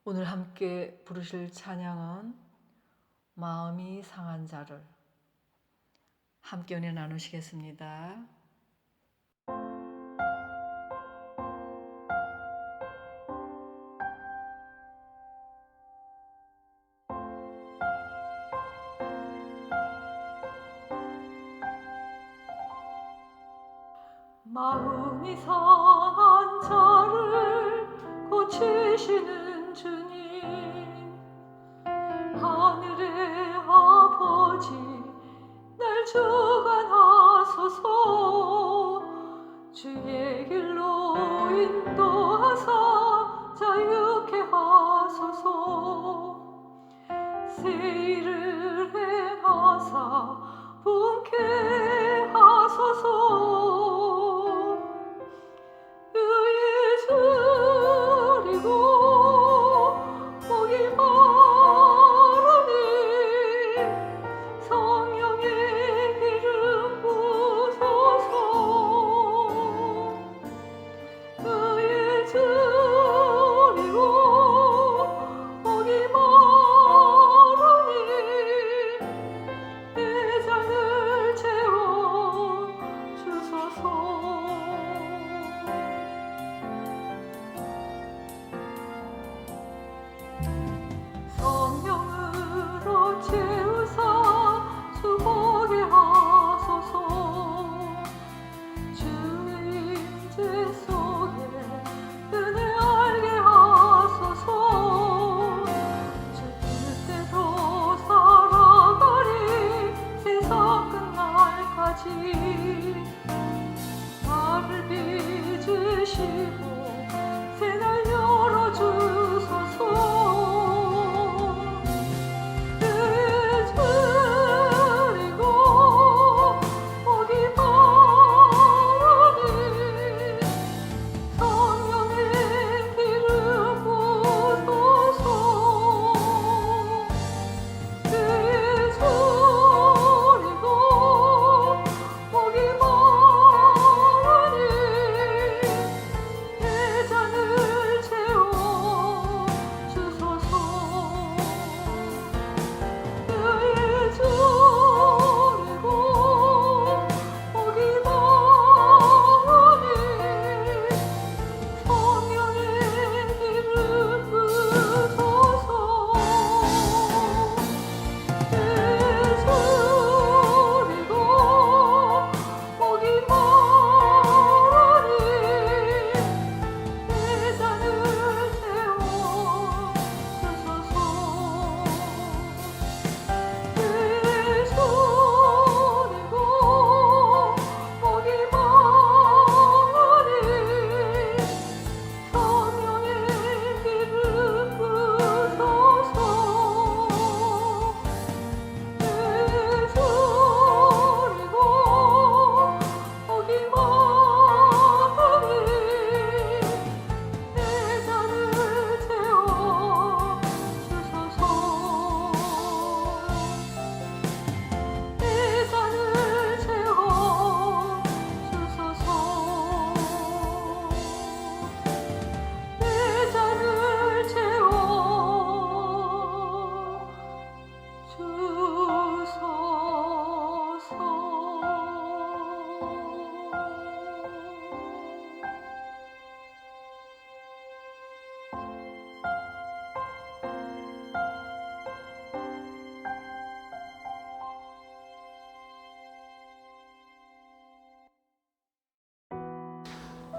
오늘 함께 부르실 찬양은 마음이 상한 자를, 함께 은혜 나누시겠습니다. 마음이 상한 자를 고치시는 주님, 하늘의 아버지 날 주관하소서. 주의 길로 인도하사 자유케 하소서. 새 일을 행하사 분케 하소서. 의에 줄이고 목이 마르니 성령의 기름 부소서. 의에 줄이고 목이 마르니 내 잔을 채워 주소서. 성령으로 채우사 수고케 하소서. 주의 임재 속에 은혜 알게 하소서. 주 뜻대로 살아가리 세상 끝날까지. 나를 빚으시고 새날 열어주소서.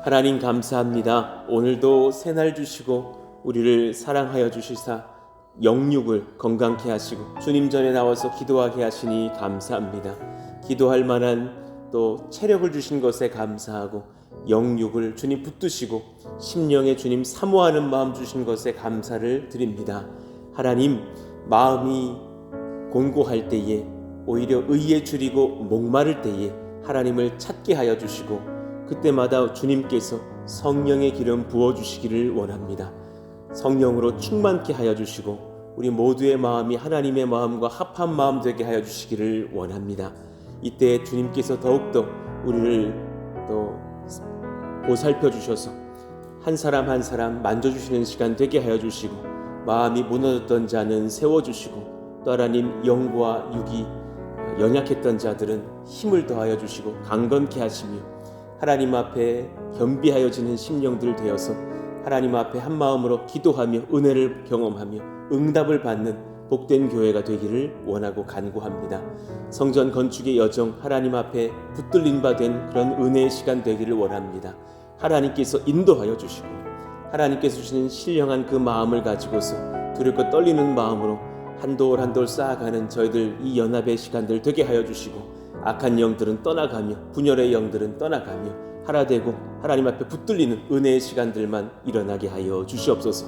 하나님 감사합니다. 오늘도 새날 주시고 우리를 사랑하여 주시사 영육을 건강케 하시고 주님 전에 나와서 기도하게 하시니 감사합니다. 기도할 만한 또 체력을 주신 것에 감사하고 영육을 주님 붙드시고 심령에 주님 사모하는 마음 주신 것에 감사를 드립니다. 하나님, 마음이 곤고할 때에 오히려 의에 줄이고 목마를 때에 하나님을 찾게 하여 주시고 그때마다 주님께서 성령의 기름 부어주시기를 원합니다. 성령으로 충만케 하여 주시고 우리 모두의 마음이 하나님의 마음과 합한 마음 되게 하여 주시기를 원합니다. 이때 주님께서 더욱더 우리를 또 보살펴 주셔서 한 사람 한 사람 만져주시는 시간 되게 하여 주시고 마음이 무너졌던 자는 세워주시고 또 하나님 영과 육이 연약했던 자들은 힘을 더하여 주시고 강건케 하시며 하나님 앞에 겸비하여지는 심령들 되어서 하나님 앞에 한 마음으로 기도하며 은혜를 경험하며 응답을 받는 복된 교회가 되기를 원하고 간구합니다. 성전 건축의 여정 하나님 앞에 붙들린 바 된 그런 은혜의 시간 되기를 원합니다. 하나님께서 인도하여 주시고 하나님께서 주시는 신령한 그 마음을 가지고서 두렵고 떨리는 마음으로 한돌 한돌 쌓아가는 저희들 이 연합의 시간들 되게 하여 주시고 악한 영들은 떠나가며 분열의 영들은 떠나가며 하나 되고 하나님 앞에 붙들리는 은혜의 시간들만 일어나게 하여 주시옵소서.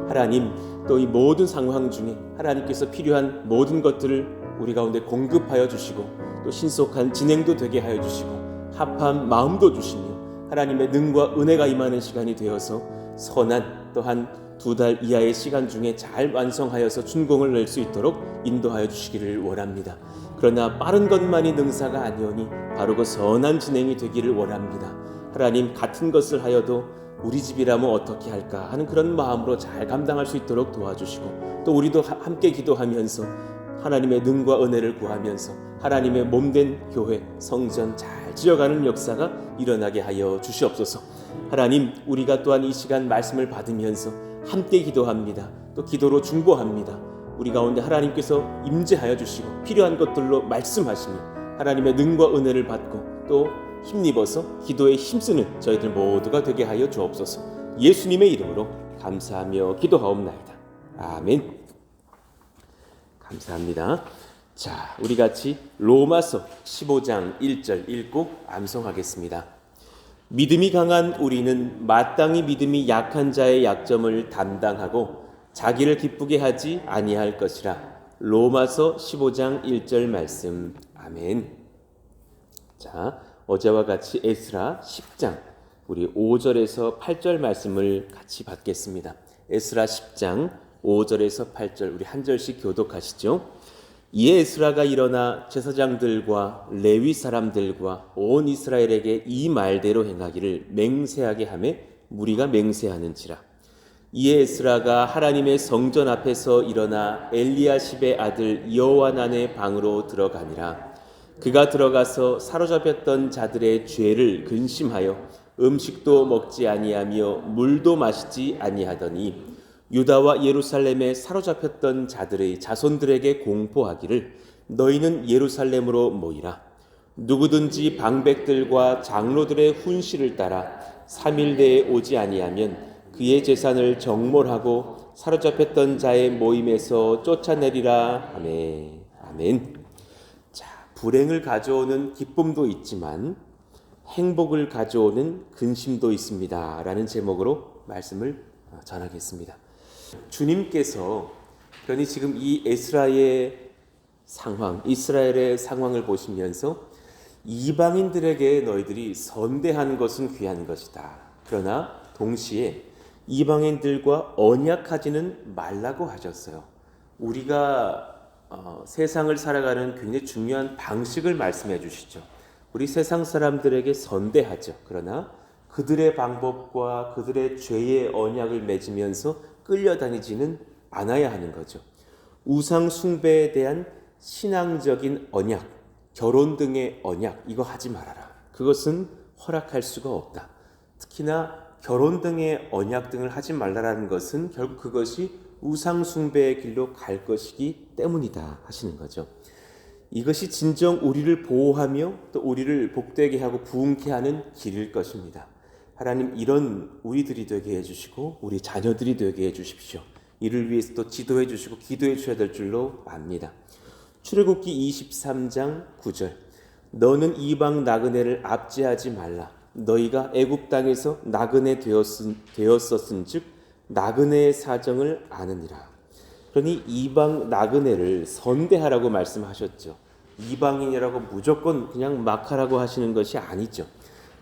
하나님 또 이 모든 상황 중에 하나님께서 필요한 모든 것들을 우리 가운데 공급하여 주시고 또 신속한 진행도 되게 하여 주시고 합한 마음도 주시며 하나님의 능과 은혜가 임하는 시간이 되어서 선한 또한 2달 이하의 시간 중에 잘 완성하여서 준공을 낼 수 있도록 인도하여 주시기를 원합니다. 그러나 빠른 것만이 능사가 아니오니 바르고 선한 진행이 되기를 원합니다. 하나님 같은 것을 하여도 우리 집이라면 어떻게 할까 하는 그런 마음으로 잘 감당할 수 있도록 도와주시고 또 우리도 함께 기도하면서 하나님의 능과 은혜를 구하면서 하나님의 몸된 교회 성전 잘 지어가는 역사가 일어나게 하여 주시옵소서. 하나님 우리가 또한 이 시간 말씀을 받으면서 함께 기도합니다. 또 기도로 중보합니다. 우리 가운데 하나님께서 임재하여 주시고 필요한 것들로 말씀하시며 하나님의 능과 은혜를 받고 또 힘입어서 기도에 힘쓰는 저희들 모두가 되게 하여 주옵소서. 예수님의 이름으로 감사하며 기도하옵나이다. 아멘. 감사합니다. 자, 우리 같이 로마서 15장 1절 읽고 암송하겠습니다. 믿음이 강한 우리는 마땅히 믿음이 약한 자의 약점을 담당하고 자기를 기쁘게 하지 아니할 것이라. 로마서 15장 1절 말씀. 아멘. 자, 어제와 같이 에스라 10장 우리 5절에서 8절 말씀을 같이 받겠습니다. 에스라 10장 5절에서 8절 우리 한 절씩 교독하시죠. 이에 에스라가 일어나 제사장들과 레위 사람들과 온 이스라엘에게 이 말대로 행하기를 맹세하게 하며 무리가 맹세하는지라. 이에 에스라가 하나님의 성전 앞에서 일어나 엘리야십의 아들 여호하난의 방으로 들어가니라. 그가 들어가서 사로잡혔던 자들의 죄를 근심하여 음식도 먹지 아니하며 물도 마시지 아니하더니 유다와 예루살렘에 사로잡혔던 자들의 자손들에게 공포하기를 너희는 예루살렘으로 모이라. 누구든지 방백들과 장로들의 훈시를 따라 3일 내에 오지 아니하면 그의 재산을 정몰하고 사로잡혔던 자의 모임에서 쫓아내리라 하매. 아멘. 자, 불행을 가져오는 기쁨도 있지만 행복을 가져오는 근심도 있습니다 라는 제목으로 말씀을 전하겠습니다. 주님께서 그러니 지금 이 에스라의 상황, 이스라엘의 상황을 보시면서 이방인들에게 너희들이 선대하는 것은 귀한 것이다. 그러나 동시에 이방인들과 언약하지는 말라고 하셨어요. 우리가 세상을 살아가는 굉장히 중요한 방식을 말씀해 주시죠. 우리 세상 사람들에게 선대하죠. 그러나 그들의 방법과 그들의 죄의 언약을 맺으면서 끌려다니지는 않아야 하는 거죠. 우상 숭배에 대한 신앙적인 언약, 결혼 등의 언약 이거 하지 말아라. 그것은 허락할 수가 없다. 특히나 결혼 등의 언약 등을 하지 말라라는 것은 결국 그것이 우상 숭배의 길로 갈 것이기 때문이다 하시는 거죠. 이것이 진정 우리를 보호하며 또 우리를 복되게 하고 부흥케 하는 길일 것입니다. 하나님 이런 우리들이 되게 해주시고 우리 자녀들이 되게 해주십시오. 이를 위해서 또 지도해 주시고 기도해 주셔야 될 줄로 압니다. 출애굽기 23장 9절 너는 이방 나그네를 압제하지 말라. 너희가 애굽 땅에서 나그네 되었었은즉 나그네의 사정을 아느니라. 그러니 이방 나그네를 선대하라고 말씀하셨죠. 이방인이라고 무조건 그냥 막 하라고 하시는 것이 아니죠.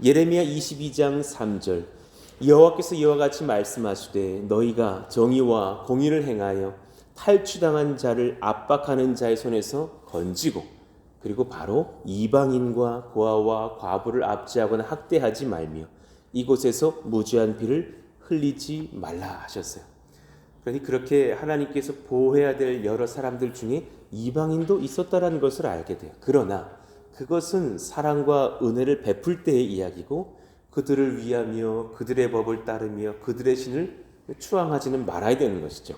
예레미야 22장 3절 여호와께서 이와 같이 말씀하시되 너희가 정의와 공의를 행하여 탈취당한 자를 압박하는 자의 손에서 건지고 그리고 바로 이방인과 고아와 과부를 압제하거나 학대하지 말며 이곳에서 무죄한 피를 흘리지 말라 하셨어요. 그러니 그렇게 하나님께서 보호해야 될 여러 사람들 중에 이방인도 있었다라는 것을 알게 돼요. 그러나 그것은 사랑과 은혜를 베풀 때의 이야기고 그들을 위하며 그들의 법을 따르며 그들의 신을 추앙하지는 말아야 되는 것이죠.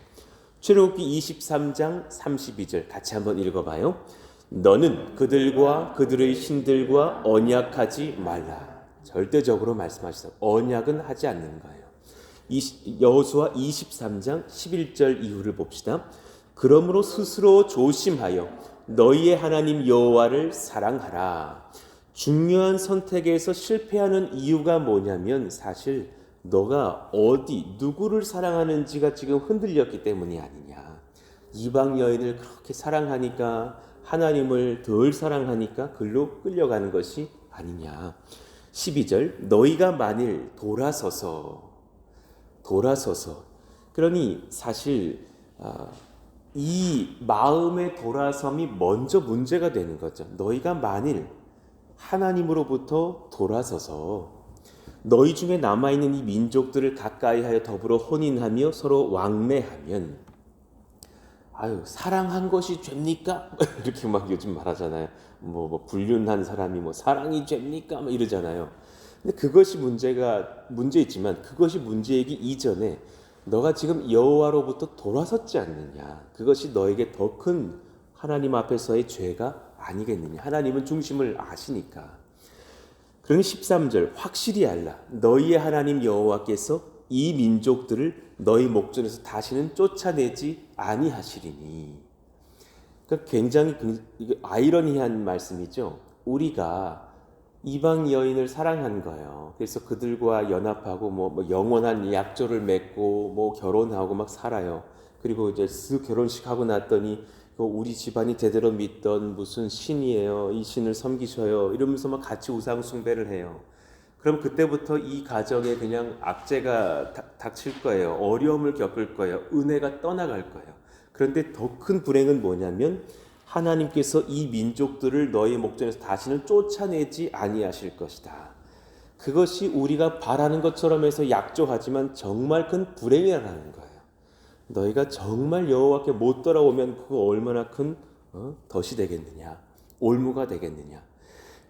출애굽기 23장 32절 같이 한번 읽어봐요. 너는 그들과 그들의 신들과 언약하지 말라. 절대적으로 말씀하시죠. 언약은 하지 않는 거예요. 여호수아 23장 11절 이후를 봅시다. 그러므로 스스로 조심하여 너희의 하나님 여호와를 사랑하라. 중요한 선택에서 실패하는 이유가 뭐냐면 사실 너가 누구를 사랑하는지가 지금 흔들렸기 때문이 아니냐. 이방 여인을 그렇게 사랑하니까 하나님을 덜 사랑하니까 글로 끌려가는 것이 아니냐. 12절 너희가 만일 돌아서서 그러니 사실 이 마음의 돌아섬이 먼저 문제가 되는 거죠. 너희가 만일 하나님으로부터 돌아서서 너희 중에 남아있는 이 민족들을 가까이하여 더불어 혼인하며 서로 왕래하면 사랑한 것이 죄입니까? 이렇게 막 요즘 말하잖아요. 불륜한 사람이 사랑이 죄입니까? 이러잖아요. 근데 그것이 문제이지만 그것이 문제이기 이전에 너가 지금 여호와로부터 돌아섰지 않느냐. 그것이 너에게 더 큰 하나님 앞에서의 죄가 아니겠느냐. 하나님은 중심을 아시니까. 그러니 13절 확실히 알라. 너희의 하나님 여호와께서 이 민족들을 너희 목전에서 다시는 쫓아내지 아니하시리니. 그러니까 굉장히 아이러니한 말씀이죠. 우리가 이방 여인을 사랑한 거예요. 그래서 그들과 연합하고 영원한 약조를 맺고 결혼하고 막 살아요. 그리고 이제 결혼식 하고 났더니 우리 집안이 제대로 믿던 무슨 신이에요. 이 신을 섬기셔요. 이러면서 막 같이 우상 숭배를 해요. 그럼 그때부터 이 가정에 그냥 악재가 닥칠 거예요. 어려움을 겪을 거예요. 은혜가 떠나갈 거예요. 그런데 더 큰 불행은 뭐냐면 하나님께서 이 민족들을 너희 목전에서 다시는 쫓아내지 아니하실 것이다. 그것이 우리가 바라는 것처럼 해서 약조하지만 정말 큰 불행이라는 거예요. 너희가 정말 여호와께 못 돌아오면 그거 얼마나 큰 덫이 되겠느냐, 올무가 되겠느냐.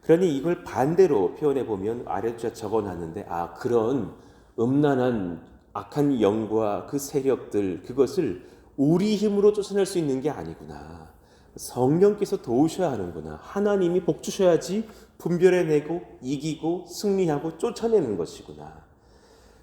그러니 이걸 반대로 표현해 보면 아래쪽에 적어놨는데 그런 음란한 악한 영과 그 세력들 그것을 우리 힘으로 쫓아낼 수 있는 게 아니구나. 성령께서 도우셔야 하는구나. 하나님이 복 주셔야지 분별해내고 이기고 승리하고 쫓아내는 것이구나.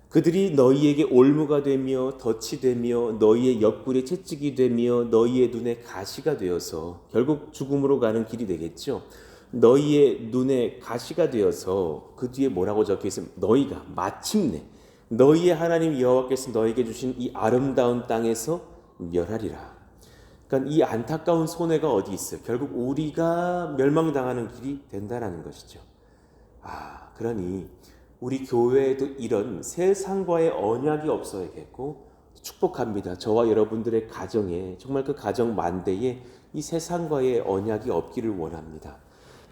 그들이 너희에게 올무가 되며 덫이 되며 너희의 옆구리에 채찍이 되며 너희의 눈에 가시가 되어서 결국 죽음으로 가는 길이 되겠죠. 너희의 눈에 가시가 되어서 그 뒤에 뭐라고 적혀 있으면 너희가 마침내 너희의 하나님 여호와께서 너희에게 주신 이 아름다운 땅에서 멸하리라. 그러니까 이 안타까운 손해가 어디 있어요? 결국 우리가 멸망당하는 길이 된다라는 것이죠. 그러니 우리 교회에도 이런 세상과의 언약이 없어야겠고 축복합니다. 저와 여러분들의 가정에 정말 그 가정 만대에 이 세상과의 언약이 없기를 원합니다.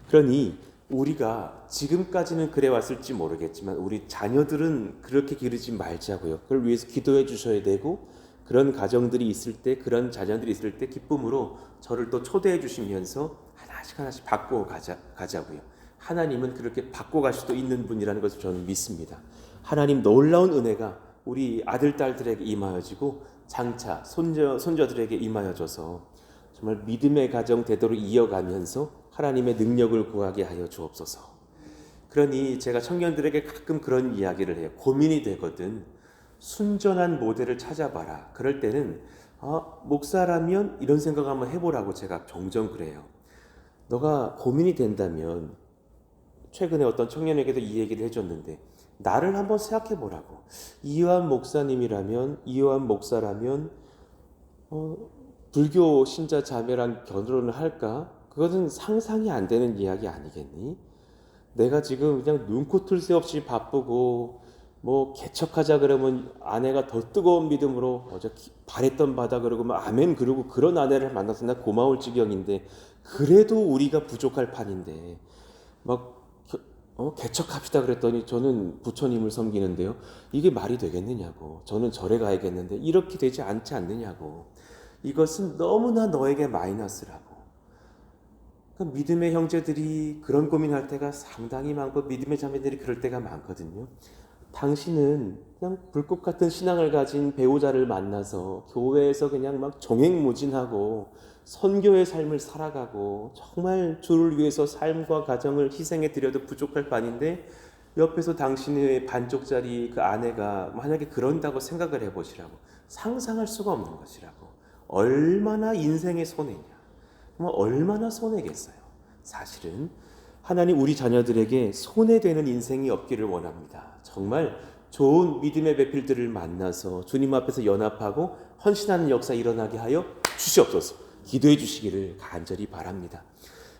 그러니 우리가 지금까지는 그래 왔을지 모르겠지만 우리 자녀들은 그렇게 기르지 말자고요. 그걸 위해서 기도해 주셔야 되고 그런 가정들이 있을 때 그런 자녀들이 있을 때 기쁨으로 저를 또 초대해 주시면서 하나씩 바꾸어 가자고요. 하나님은 그렇게 바꿔갈 수도 있는 분이라는 것을 저는 믿습니다. 하나님 놀라운 은혜가 우리 아들, 딸들에게 임하여지고 장차 손자들에게 임하여져서 정말 믿음의 가정 되도록 이어가면서 하나님의 능력을 구하게 하여 주옵소서. 그러니 제가 청년들에게 가끔 그런 이야기를 해요. 고민이 되거든. 순전한 모델을 찾아봐라. 그럴 때는 목사라면 이런 생각 한번 해보라고 제가 종종 그래요. 너가 고민이 된다면 최근에 어떤 청년에게도 이 얘기를 해줬는데 나를 한번 생각해 보라고. 이요한 목사라면 불교 신자 자매랑 결혼을 할까? 그것은 상상이 안 되는 이야기 아니겠니? 내가 지금 그냥 눈코 뜰 새 없이 바쁘고 개척하자 그러면 아내가 더 뜨거운 믿음으로 바랬던 바다 그러고 아멘 그러고 그런 아내를 만나서 나 고마울 지경인데 그래도 우리가 부족할 판인데 개척합시다 그랬더니 저는 부처님을 섬기는데요. 이게 말이 되겠느냐고. 저는 절에 가야겠는데 이렇게 되지 않지 않느냐고. 이것은 너무나 너에게 마이너스라고. 그러니까 믿음의 형제들이 그런 고민할 때가 상당히 많고 믿음의 자매들이 그럴 때가 많거든요. 당신은 그냥 불꽃 같은 신앙을 가진 배우자를 만나서 교회에서 그냥 막 종횡무진하고 선교의 삶을 살아가고 정말 주를 위해서 삶과 가정을 희생해 드려도 부족할 판인데 옆에서 당신의 반쪽짜리 그 아내가 만약에 그런다고 생각을 해보시라고. 상상할 수가 없는 것이라고. 얼마나 인생의 손해냐. 정말 얼마나 손해겠어요. 사실은 하나님 우리 자녀들에게 손해되는 인생이 없기를 원합니다. 정말 좋은 믿음의 배필들을 만나서 주님 앞에서 연합하고 헌신하는 역사 일어나게 하여 주시옵소서. 기도해 주시기를 간절히 바랍니다.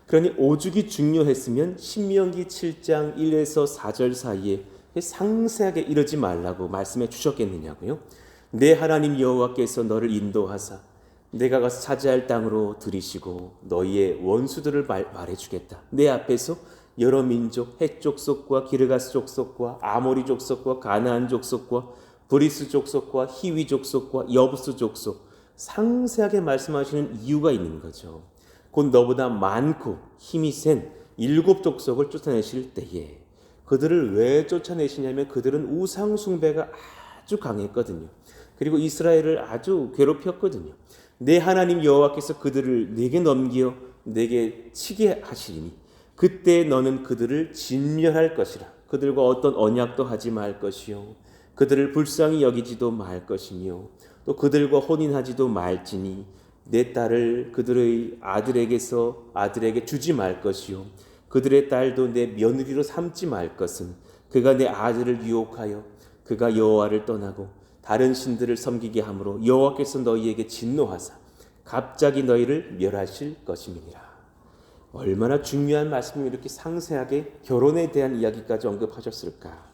그러니 오죽이 중요했으면 신명기 7장 1에서 4절 사이에 상세하게 이러지 말라고 말씀해 주셨겠느냐고요. 내 하나님 여호와께서 너를 인도하사 내가 가서 차지할 땅으로 들이시고 너희의 원수들을 말해 주겠다. 내 앞에서 여러 민족, 헷 족속과 기르가스 족속과 아모리 족속과 가나안 족속과 브리스 족속과 히위 족속과 여부스 족속 상세하게 말씀하시는 이유가 있는 거죠. 곧 너보다 많고 힘이 센 7 족속을 쫓아내실 때에 그들을 왜 쫓아내시냐면 그들은 우상 숭배가 아주 강했거든요. 그리고 이스라엘을 아주 괴롭혔거든요. 내 하나님 여호와께서 그들을 내게 넘겨 내게 치게 하시리니 그때 너는 그들을 진멸할 것이라. 그들과 어떤 언약도 하지 말 것이요 그들을 불쌍히 여기지도 말 것이며 또 그들과 혼인하지도 말지니 내 딸을 그들의 아들에게 주지 말 것이요 그들의 딸도 내 며느리로 삼지 말 것은 그가 내 아들을 유혹하여 그가 여호와를 떠나고 다른 신들을 섬기게 함으로 여호와께서 너희에게 진노하사 갑자기 너희를 멸하실 것임이니라. 얼마나 중요한 말씀을 이렇게 상세하게 결혼에 대한 이야기까지 언급하셨을까.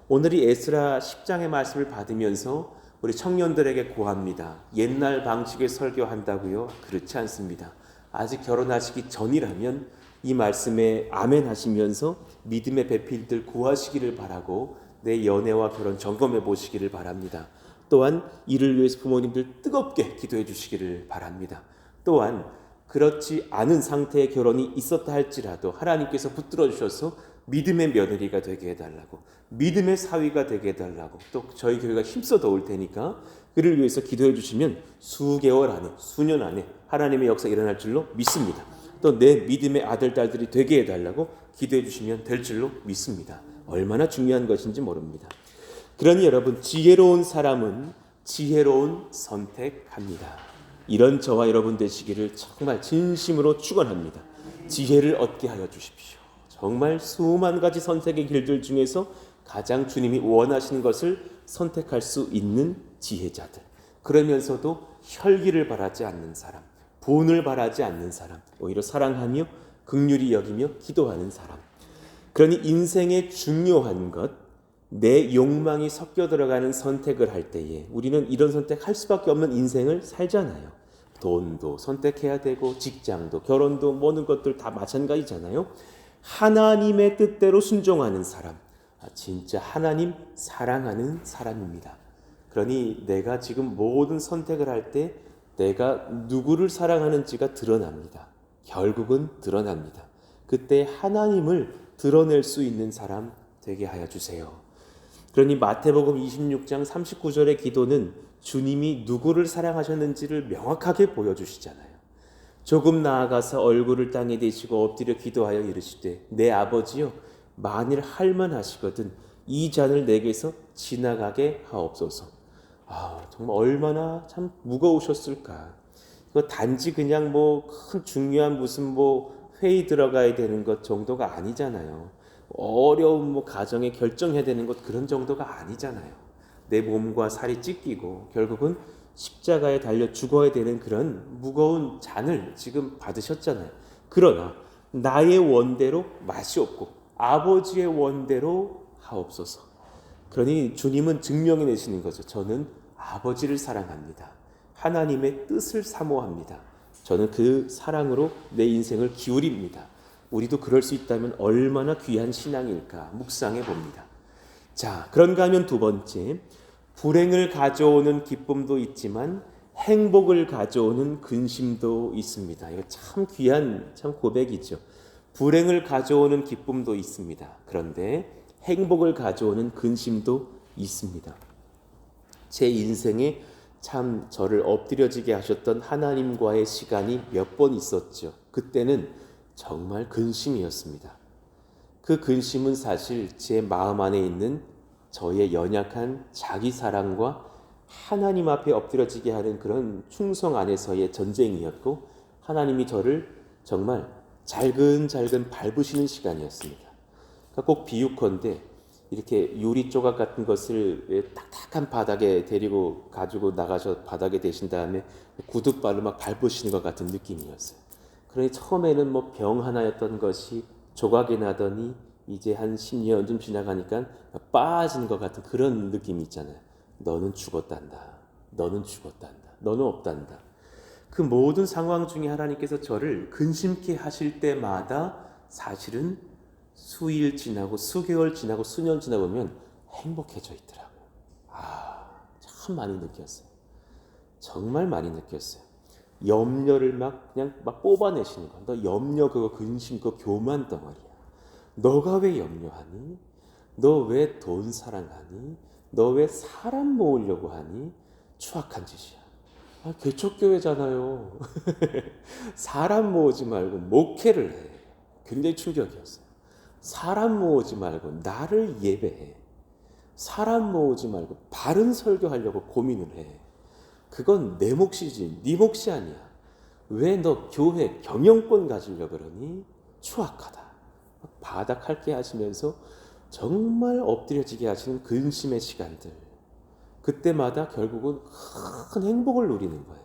오늘이 에스라 10장의 말씀을 받으면서 우리 청년들에게 고합니다. 옛날 방식의 설교한다고요? 그렇지 않습니다. 아직 결혼하시기 전이라면 이 말씀에 아멘 하시면서 믿음의 배필들 구하시기를 바라고 내 연애와 결혼 점검해 보시기를 바랍니다. 또한 이를 위해서 부모님들 뜨겁게 기도해 주시기를 바랍니다. 또한 그렇지 않은 상태의 결혼이 있었다 할지라도 하나님께서 붙들어 주셔서 믿음의 며느리가 되게 해달라고, 믿음의 사위가 되게 해달라고, 또 저희 교회가 힘써 도울 테니까 그를 위해서 기도해 주시면 수개월 안에, 수년 안에 하나님의 역사 일어날 줄로 믿습니다. 또 내 믿음의 아들, 딸들이 되게 해달라고 기도해 주시면 될 줄로 믿습니다. 얼마나 중요한 것인지 모릅니다. 그러니 여러분, 지혜로운 사람은 지혜로운 선택합니다. 이런 저와 여러분 되시기를 정말 진심으로 축원합니다. 지혜를 얻게 하여 주십시오. 정말 수만 가지 선택의 길들 중에서 가장 주님이 원하시는 것을 선택할 수 있는 지혜자들. 그러면서도 혈기를 바라지 않는 사람, 분을 바라지 않는 사람, 오히려 사랑하며 긍휼히 여기며 기도하는 사람. 그러니 인생의 중요한 것, 내 욕망이 섞여 들어가는 선택을 할 때에 우리는 이런 선택할 수밖에 없는 인생을 살잖아요. 돈도 선택해야 되고 직장도 결혼도 모든 것들 다 마찬가지잖아요. 하나님의 뜻대로 순종하는 사람, 진짜 하나님 사랑하는 사람입니다. 그러니 내가 지금 모든 선택을 할 때 내가 누구를 사랑하는지가 드러납니다. 결국은 드러납니다. 그때 하나님을 드러낼 수 있는 사람 되게 하여 주세요. 그러니 마태복음 26장 39절의 기도는 주님이 누구를 사랑하셨는지를 명확하게 보여주시잖아요. 조금 나아가서 얼굴을 땅에 대시고 엎드려 기도하여 이르시되 내 아버지여 만일 할만하시거든 이 잔을 내게서 지나가게 하옵소서. 정말 얼마나 참 무거우셨을까. 이거 단지 그냥 큰 중요한 무슨 회의 들어가야 되는 것 정도가 아니잖아요. 어려운 가정에 결정해야 되는 것 그런 정도가 아니잖아요. 내 몸과 살이 찢기고 결국은 십자가에 달려 죽어야 되는 그런 무거운 잔을 지금 받으셨잖아요. 그러나 나의 원대로 마시옵고 아버지의 원대로 하옵소서. 그러니 주님은 증명해 내시는 거죠. 저는 아버지를 사랑합니다. 하나님의 뜻을 사모합니다. 저는 그 사랑으로 내 인생을 기울입니다. 우리도 그럴 수 있다면 얼마나 귀한 신앙일까 묵상해 봅니다. 자, 그런가 하면 두 번째, 불행을 가져오는 기쁨도 있지만 행복을 가져오는 근심도 있습니다. 이거 참 귀한 참 고백이죠. 불행을 가져오는 기쁨도 있습니다. 그런데 행복을 가져오는 근심도 있습니다. 제 인생에 참 저를 엎드려지게 하셨던 하나님과의 시간이 몇 번 있었죠. 그때는 정말 근심이었습니다. 그 근심은 사실 제 마음 안에 있는 저의 연약한 자기 사랑과 하나님 앞에 엎드려지게 하는 그런 충성 안에서의 전쟁이었고, 하나님이 저를 정말 잘근잘근 밟으시는 시간이었습니다. 그러니까 꼭 비유컨대 이렇게 유리 조각 같은 것을 딱딱한 바닥에 데리고 가지고 나가서 바닥에 대신 다음에 구둣발로 막 밟으시는 것 같은 느낌이었어요. 그러니 처음에는 뭐 병 하나였던 것이 조각이 나더니 이제 한 10년 좀 지나가니까 빠지는 것 같은 그런 느낌이 있잖아요. 너는 죽었단다. 너는 죽었단다. 너는 없단다. 그 모든 상황 중에 하나님께서 저를 근심케 하실 때마다 사실은 수일 지나고 수개월 지나고 수년 지나보면 행복해져 있더라고요. 참 많이 느꼈어요. 정말 많이 느꼈어요. 염려를 그냥 뽑아내시는 거야. 너 염려 그거 근심 그거 교만 덩어리야. 너가 왜 염려하니? 너 왜 돈 사랑하니? 너 왜 사람 모으려고 하니? 추악한 짓이야. 개척교회잖아요. 사람 모으지 말고 목회를 해. 굉장히 충격이었어요. 사람 모으지 말고 나를 예배해. 사람 모으지 말고 바른 설교하려고 고민을 해. 그건 내 몫이지 네 몫이 아니야. 왜 너 교회 경영권 가지려고 그러니? 추악하다. 바닥할게 하시면서 정말 엎드려지게 하시는 근심의 시간들. 그때마다 결국은 큰 행복을 누리는 거예요.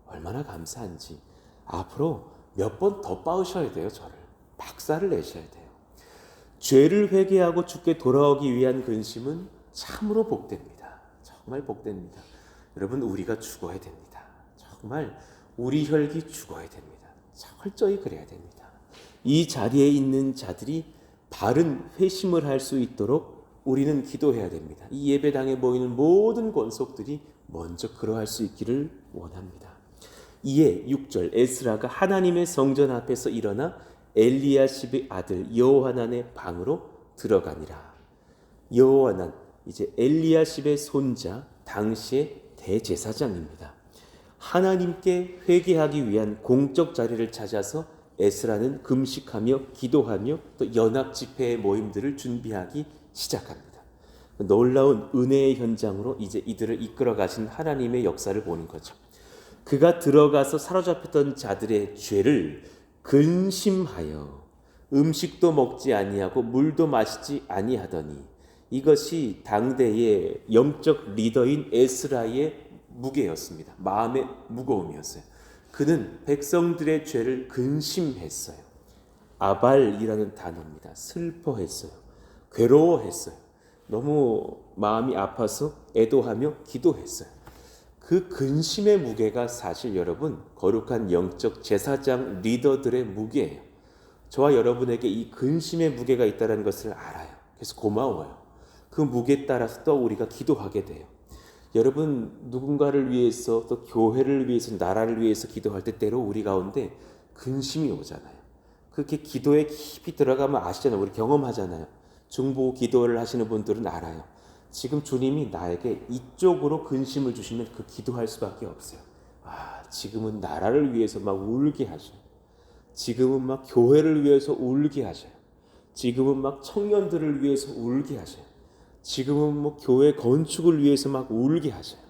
얼마나 감사한지. 앞으로 몇 번 더 빠으셔야 돼요. 저를. 박살을 내셔야 돼요. 죄를 회개하고 주께 돌아오기 위한 근심은 참으로 복됩니다. 정말 복됩니다. 여러분, 우리가 죽어야 됩니다. 정말 우리 혈기 죽어야 됩니다. 철저히 그래야 됩니다. 이 자리에 있는 자들이 바른 회심을 할 수 있도록 우리는 기도해야 됩니다. 이 예배당에 모이는 모든 권속들이 먼저 그러할 수 있기를 원합니다. 이에 6절 에스라가 하나님의 성전 앞에서 일어나 엘리야십의 아들 여호하난의 방으로 들어가니라. 여호하난, 이제 엘리야십의 손자, 당시의 대제사장입니다. 하나님께 회개하기 위한 공적 자리를 찾아서 에스라는 금식하며 기도하며 또 연합 집회의 모임들을 준비하기 시작합니다. 놀라운 은혜의 현장으로 이제 이들을 이끌어 가신 하나님의 역사를 보는 거죠. 그가 들어가서 사로잡혔던 자들의 죄를 근심하여 음식도 먹지 아니하고 물도 마시지 아니하더니, 이것이 당대의 영적 리더인 에스라의 무게였습니다. 마음의 무거움이었어요. 그는 백성들의 죄를 근심했어요. 아발이라는 단어입니다. 슬퍼했어요. 괴로워했어요. 너무 마음이 아파서 애도하며 기도했어요. 그 근심의 무게가 사실 여러분 거룩한 영적 제사장 리더들의 무게예요. 저와 여러분에게 이 근심의 무게가 있다는 것을 알아요. 그래서 고마워요. 그 무게에 따라서 또 우리가 기도하게 돼요. 여러분, 누군가를 위해서 또 교회를 위해서 나라를 위해서 기도할 때 때로 우리 가운데 근심이 오잖아요. 그렇게 기도에 깊이 들어가면 아시잖아요. 우리 경험하잖아요. 중보 기도를 하시는 분들은 알아요. 지금 주님이 나에게 이쪽으로 근심을 주시면 그 기도할 수밖에 없어요. 지금은 나라를 위해서 막 울게 하셔요. 지금은 막 교회를 위해서 울게 하셔요. 지금은 막 청년들을 위해서 울게 하셔요. 지금은 뭐 교회 건축을 위해서 막 울게 하셔요.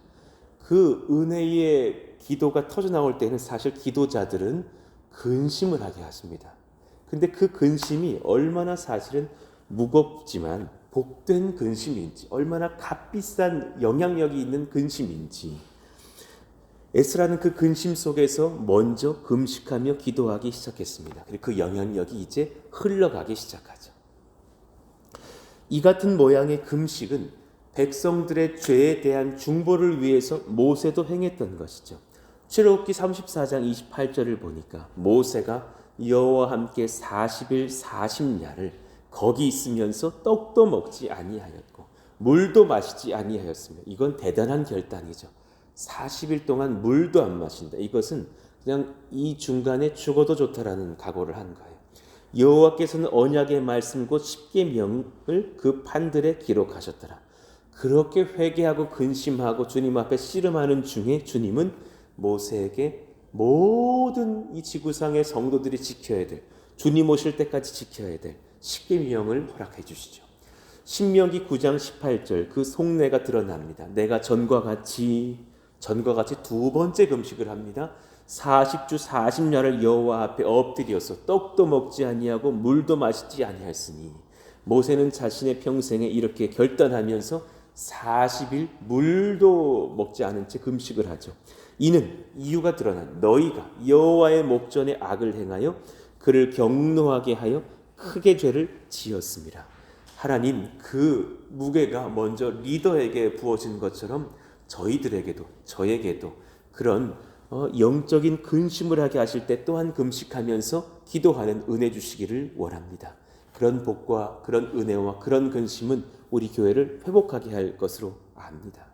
그 은혜의 기도가 터져 나올 때는 사실 기도자들은 근심을 하게 하십니다. 근데 그 근심이 얼마나 사실은 무겁지만 복된 근심인지, 얼마나 값비싼 영향력이 있는 근심인지, 에스라는 그 근심 속에서 먼저 금식하며 기도하기 시작했습니다. 그리고 그 영향력이 이제 흘러가기 시작하죠. 이 같은 모양의 금식은 백성들의 죄에 대한 중보를 위해서 모세도 행했던 것이죠. 출애굽기 34장 28절을 보니까 모세가 여호와 함께 40일 40야를 거기 있으면서 떡도 먹지 아니하였고 물도 마시지 아니하였으며, 이건 대단한 결단이죠. 40일 동안 물도 안 마신다. 이것은 그냥 이 중간에 죽어도 좋다라는 각오를 한 거예요. 여호와께서는 언약의 말씀 곧 십계명을 그 판들에 기록하셨더라. 그렇게 회개하고 근심하고 주님 앞에 씨름하는 중에 주님은 모세에게 모든 이 지구상의 성도들이 지켜야 될, 주님 오실 때까지 지켜야 될 십계명을 허락해 주시죠. 신명기 9장 18절 그 속내가 드러납니다. 내가 전과 같이 두 번째 금식을 합니다. 40주 40야를 여호와 앞에 엎드려서 떡도 먹지 아니하고 물도 마시지 아니하였으니, 모세는 자신의 평생에 이렇게 결단하면서 40일 물도 먹지 않은 채 금식을 하죠. 이는 이유가 드러난, 너희가 여호와의 목전에 악을 행하여 그를 경노하게 하여 크게 죄를 지었습니다. 하나님, 그 무게가 먼저 리더에게 부어진 것처럼 저희들에게도, 저에게도 그런 영적인 근심을 하게 하실 때 또한 금식하면서 기도하는 은혜 주시기를 원합니다. 그런 복과 그런 은혜와 그런 근심은 우리 교회를 회복하게 할 것으로 압니다.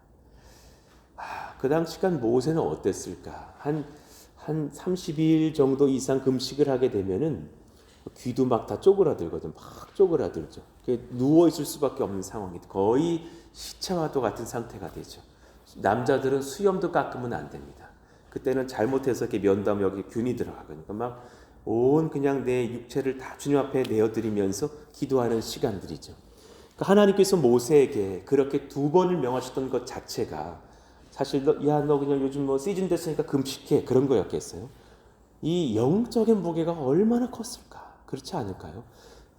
그 당시간 모세는 어땠을까? 한 30일 정도 이상 금식을 하게 되면은 귀도 막 다 쪼그라들거든. 막 쪼그라들죠. 누워 있을 수밖에 없는 상황이, 거의 시체와도 같은 상태가 되죠. 남자들은 수염도 깎으면 안 됩니다. 그때는 잘못해서 이렇게 면담 여기 균이 들어가거든요. 막 온 그냥 내 육체를 다 주님 앞에 내어드리면서 기도하는 시간들이죠. 그러니까 하나님께서 모세에게 그렇게 2번을 명하셨던 것 자체가 사실 너 그냥 요즘 뭐 시즌 됐으니까 금식해, 그런 거였겠어요? 이 영적인 무게가 얼마나 컸을까? 그렇지 않을까요?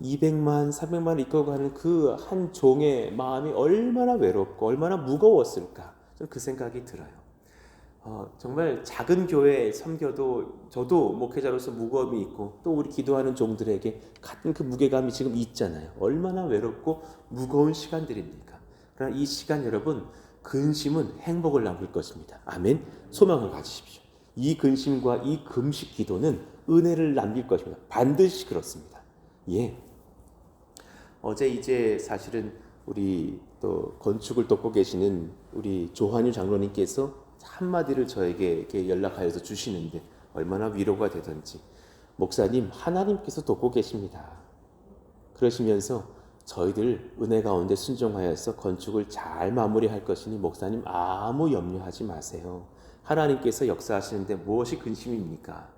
200만, 300만 이끌어가는 그 한 종의 마음이 얼마나 외롭고 얼마나 무거웠을까? 그 생각이 들어요. 정말 작은 교회 섬겨도 저도 목회자로서 무거움이 있고 또 우리 기도하는 종들에게 같은 그 무게감이 지금 있잖아요. 얼마나 외롭고 무거운 시간들입니까? 그러나 이 시간 여러분, 근심은 행복을 남길 것입니다. 아멘. 소망을 가지십시오. 이 근심과 이 금식 기도는 은혜를 남길 것입니다. 반드시 그렇습니다. 예. 어제 이제 사실은 우리 또 건축을 돕고 계시는 우리 조한유 장로님께서 한마디를 저에게 이렇게 연락하여서 주시는데 얼마나 위로가 되던지, 목사님, 하나님께서 돕고 계십니다. 그러시면서 저희들 은혜 가운데 순종하여서 건축을 잘 마무리할 것이니 목사님 아무 염려하지 마세요. 하나님께서 역사하시는데 무엇이 근심입니까?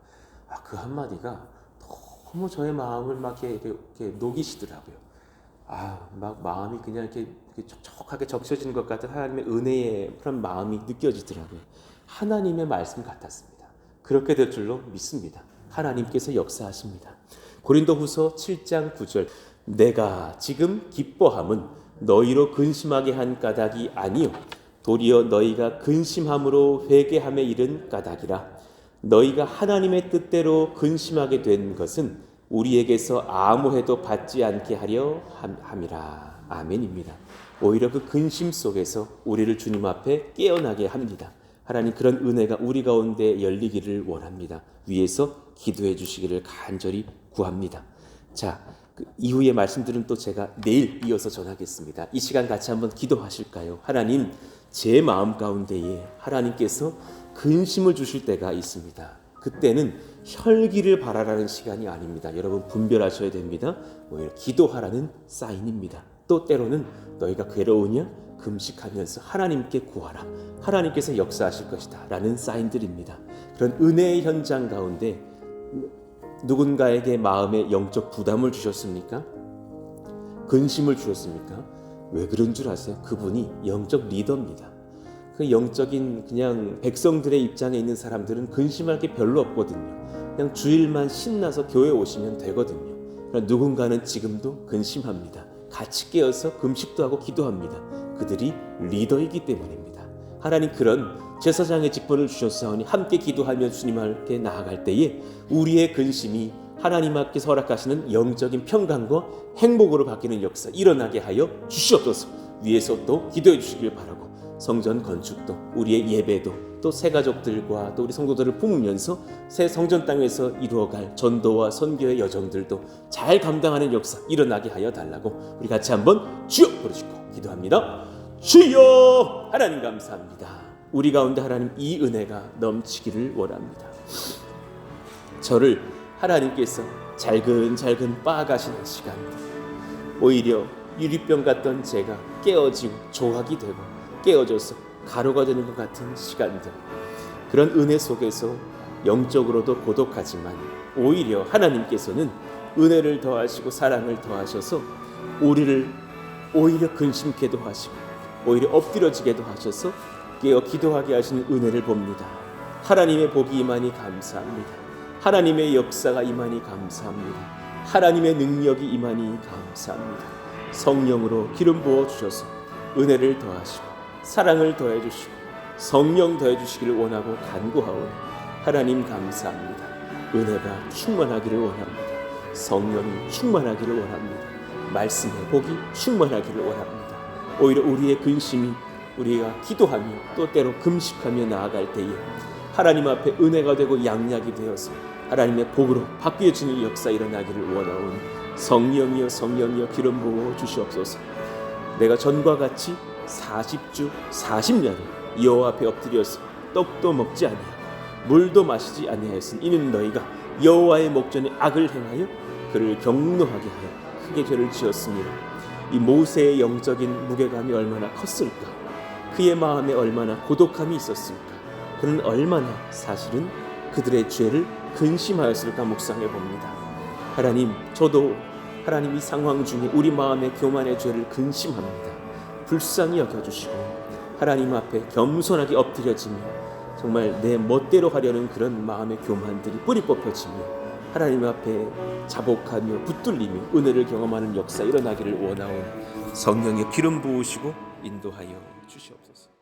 그 한마디가 너무 저의 마음을 막 이렇게 녹이시더라고요. 막 마음이 그냥 이렇게 촉촉하게 적셔지는 것 같은 하나님의 은혜의 그런 마음이 느껴지더라고요. 하나님의 말씀 같았습니다. 그렇게 될 줄로 믿습니다. 하나님께서 역사하십니다. 고린도후서 7장 9절 내가 지금 기뻐함은 너희로 근심하게 한 까닭이 아니요 도리어 너희가 근심함으로 회개함에 이른 까닭이라. 너희가 하나님의 뜻대로 근심하게 된 것은 우리에게서 아무 해도 받지 않게 하려 함이라. 아멘입니다. 오히려 그 근심 속에서 우리를 주님 앞에 깨어나게 합니다. 하나님, 그런 은혜가 우리 가운데 열리기를 원합니다. 위에서 기도해 주시기를 간절히 구합니다. 자, 그 이후의 말씀들은 또 제가 내일 이어서 전하겠습니다. 이 시간 같이 한번 기도하실까요? 하나님, 제 마음 가운데에 하나님께서 근심을 주실 때가 있습니다. 그때는 혈기를 바라라는 시간이 아닙니다. 여러분 분별하셔야 됩니다. 오히려 기도하라는 사인입니다. 또 때로는 너희가 괴로우냐? 금식하면서 하나님께 구하라. 하나님께서 역사하실 것이다 라는 사인들입니다. 그런 은혜의 현장 가운데 누군가에게 마음에 영적 부담을 주셨습니까? 근심을 주셨습니까? 왜 그런 줄 아세요? 그분이 영적 리더입니다. 그 영적인 그냥 백성들의 입장에 있는 사람들은 근심할 게 별로 없거든요. 그냥 주일만 신나서 교회 오시면 되거든요. 그러나 누군가는 지금도 근심합니다. 같이 깨어서 금식도 하고 기도합니다. 그들이 리더이기 때문입니다. 하나님, 그런 제사장의 직분을 주셨사오니 함께 기도하며 주님께 나아갈 때에 우리의 근심이 하나님 앞에서 허락하시는 영적인 평강과 행복으로 바뀌는 역사 일어나게 하여 주시옵소서. 위에서 또 기도해 주시길 바라고 성전 건축도, 우리의 예배도, 또 새 가족들과 또 우리 성도들을 품으면서 새 성전 땅에서 이루어갈 전도와 선교의 여정들도 잘 감당하는 역사 일어나게 하여 달라고 우리 같이 한번 주여 부르짖고 기도합니다. 주여! 하나님 감사합니다. 우리 가운데 하나님 이 은혜가 넘치기를 원합니다. 저를 하나님께서 잘근잘근 빻아가시는 시간들, 오히려 유리병 같던 제가 깨어지고 조각이 되고 깨어져서 가루가 되는 것 같은 시간들, 그런 은혜 속에서 영적으로도 고독하지만 오히려 하나님께서는 은혜를 더하시고 사랑을 더하셔서 우리를 오히려 근심케도 하시고 오히려 엎드려지게도 하셔서 깨어 기도하게 하시는 은혜를 봅니다. 하나님의 복이 임하니 감사합니다. 하나님의 역사가 임하니 감사합니다. 하나님의 능력이 임하니 감사합니다. 성령으로 기름 부어 주셔서 은혜를 더하시고 사랑을 더해 주시고 성령 더해 주시기를 원하고 간구하오니 하나님 감사합니다. 은혜가 충만하기를 원합니다. 성령이 충만하기를 원합니다. 말씀의 복이 충만하기를 원합니다. 오히려 우리의 근심이 우리가 기도하며 또 때로 금식하며 나아갈 때에 하나님 앞에 은혜가 되고 양약이 되어서 하나님의 복으로 바뀌어지는 역사 일어나기를 원하오니 성령이여 성령이여 기름 부어 주시옵소서. 내가 전과 같이 40주 40년을 여호와 앞에 엎드려서 떡도 먹지 아니하고 물도 마시지 아니하였으니 이는 너희가 여호와의 목전에 악을 행하여 그를 경노하게 하여 크게 죄를 지었습니다. 이 모세의 영적인 무게감이 얼마나 컸을까? 그의 마음에 얼마나 고독함이 있었을까? 그는 얼마나 사실은 그들의 죄를 근심하였을까 묵상해 봅니다. 하나님, 저도 하나님 이 상황 중에 우리 마음의 교만의 죄를 근심합니다. 불쌍히 여겨주시고 하나님 앞에 겸손하게 엎드려지며 정말 내 멋대로 하려는 그런 마음의 교만들이 뿌리 뽑혀지며 하나님 앞에 자복하며 붙들리며 은혜를 경험하는 역사 일어나기를 원하오니 성령의 기름 부으시고 인도하여 주시옵소서.